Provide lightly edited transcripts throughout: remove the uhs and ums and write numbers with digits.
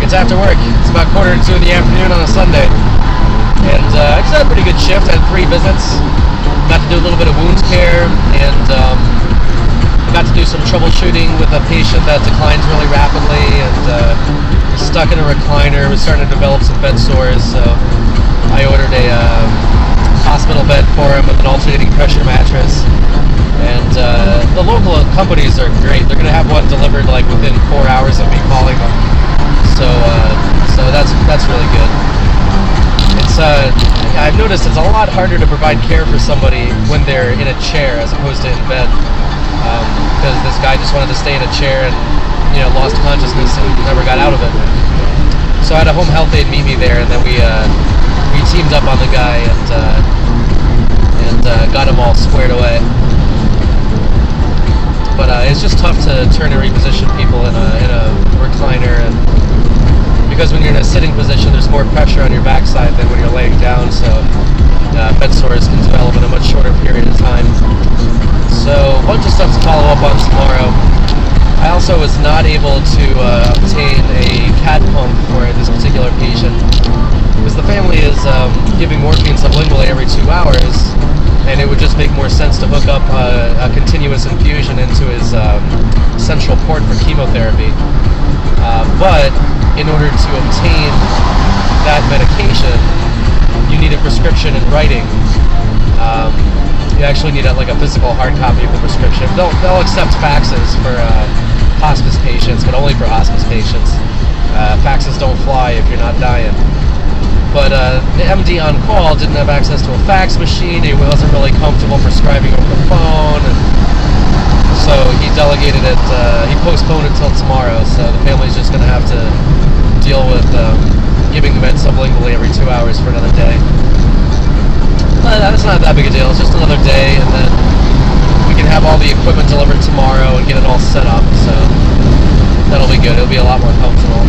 It's after work. It's about 1:45 in the afternoon on a Sunday. And I just had a pretty good shift. I had 3 visits. Got to do a little bit of wounds care, and I got to do some troubleshooting with a patient that declines really rapidly and stuck in a recliner, was starting to develop some bed sores, so I ordered a hospital bed for him with an alternating pressure mattress. And the local companies are great. They're going to have one delivered like within 4 hours of me calling them. So that's really good. It's I've noticed it's a lot harder to provide care for somebody when they're in a chair as opposed to in bed. Because this guy just wanted to stay in a chair and lost consciousness and never got out of it. So I had a home health aide meet me there, and then we teamed up on the guy and got him all squared away. But it's just tough to turn and reposition people in a recliner, and because when you're in a sitting position, there's more pressure on your backside than when you're laying down. So bed sores can develop in a much shorter period of time. So a bunch of stuff to follow up on tomorrow. I also was not able to obtain a CAT pump for this particular patient because the family is giving morphine sublingually every 2 hours, and it would just make more sense to hook up a continuous infusion into his central port for chemotherapy. But in order to obtain that medication, you need a prescription in writing. You actually need a physical hard copy of the prescription. They'll accept faxes for hospice patients, but only for hospice patients. Faxes don't fly if you're not dying. But the MD on call didn't have access to a fax machine. He wasn't really comfortable prescribing over the phone, and so he delegated it. He postponed it till tomorrow. So the family's just going to have to deal with giving the med sublingually every 2 hours for another day. That's not that big a deal. It's just another day, and then we can have all the equipment delivered tomorrow and get it all set up. So that'll be good. It'll be a lot more comfortable.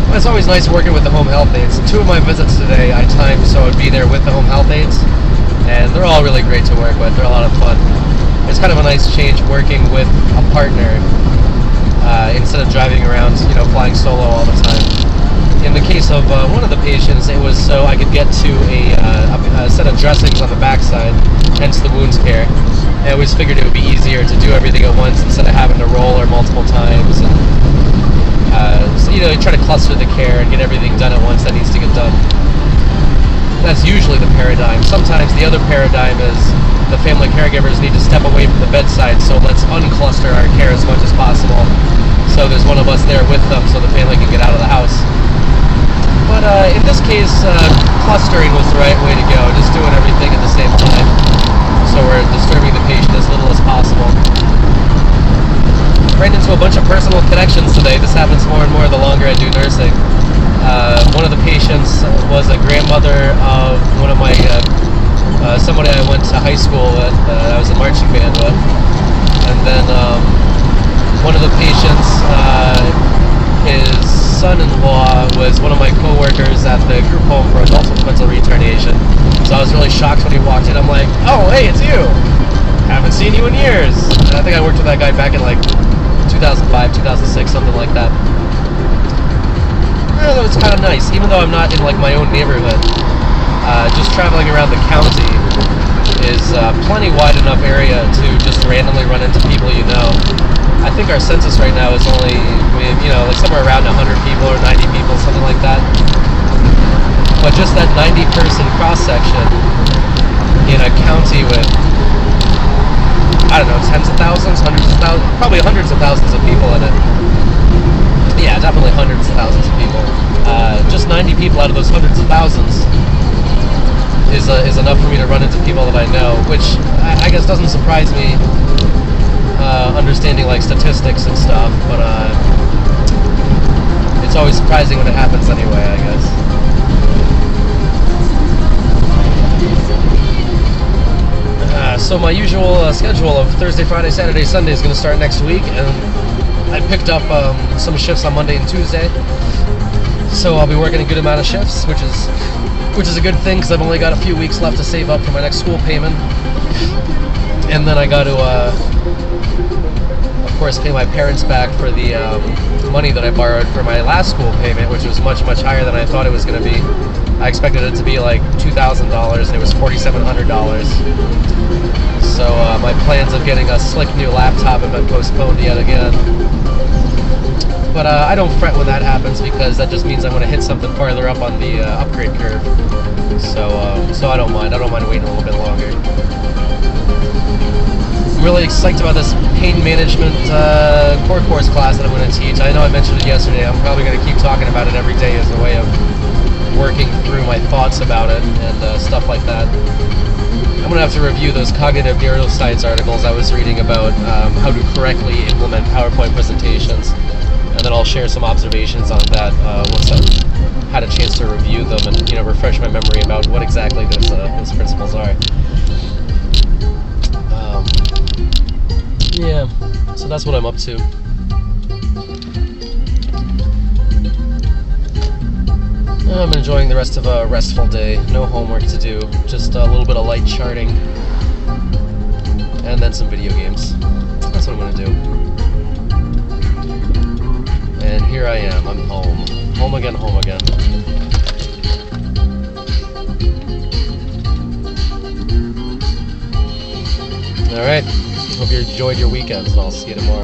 Well, it's always nice working with the home health aides. 2 of my visits today I timed so I'd be there with the home health aides, and they're all really great to work with. They're a lot of fun. It's kind of a nice change working with a partner instead of driving around, flying solo all the time. In the case of one of the patients, it was so I could get to a set of dressings on the backside, hence the wounds care. I always figured it would be easier to do everything at once instead of having to roll her multiple times. And, so you try to cluster the care and get everything done at once that needs to get done. That's usually the paradigm. Sometimes the other paradigm is the family caregivers need to step away from the bedside, so let's uncluster our care as much as possible. So there's one of us there with them so the family can get out of the house. But in this case, clustering was the right way to go, just doing everything at the same time. So we're disturbing the patient as little as possible. Ran into a bunch of personal connections today. This happens more and more the longer I do nursing. One of the patients was a grandmother of one of my, somebody I went to high school with, I was in marching band with. And then one of the patients, his son-in-law was one of my co-workers at the group home for adults with mental retardation. So I was really shocked when he walked in. I'm like, oh, hey, it's you. Haven't seen you in years. And I think I worked with that guy back in 2005, 2006, something like that. It was kind of nice, even though I'm not in my own neighborhood. Just traveling around the county is plenty wide enough area to just randomly run into people you know. I think our census right now is only, somewhere around 100 people or 90 people, something like that. But just that 90-person cross-section in a county with, I don't know, tens of thousands, hundreds of thousands, probably hundreds of thousands of people in it. Yeah, definitely hundreds of thousands of people. Just 90 people out of those hundreds of thousands is enough for me to run into people that I know, which I guess doesn't surprise me. Understanding statistics and stuff, but it's always surprising when it happens anyway, I guess. So my usual schedule of Thursday, Friday, Saturday, Sunday is going to start next week, and I picked up some shifts on Monday and Tuesday, so I'll be working a good amount of shifts, which is a good thing because I've only got a few weeks left to save up for my next school payment, and then I got to course, pay my parents back for the money that I borrowed for my last school payment, which was much, much higher than I thought it was going to be. I expected it to be like $2,000, and it was $4,700. So my plans of getting a slick new laptop have been postponed yet again. But I don't fret when that happens, because that just means I'm going to hit something farther up on the upgrade curve. So I don't mind. I don't mind waiting a little bit longer. I'm really excited about this pain management core course class that I'm going to teach. I know I mentioned it yesterday. I'm probably going to keep talking about it every day as a way of working through my thoughts about it and stuff like that. I'm going to have to review those cognitive neuroscience articles I was reading about how to correctly implement PowerPoint presentations. And then I'll share some observations on that once I've had a chance to review them and refresh my memory about what exactly those principles are. Yeah, so that's what I'm up to. I'm enjoying the rest of a restful day. No homework to do, just a little bit of light charting, and then some video games. That's what I'm going to do. And here I am, I'm home. Home again, home again. Alright, hope you enjoyed your weekends, and I'll see you tomorrow.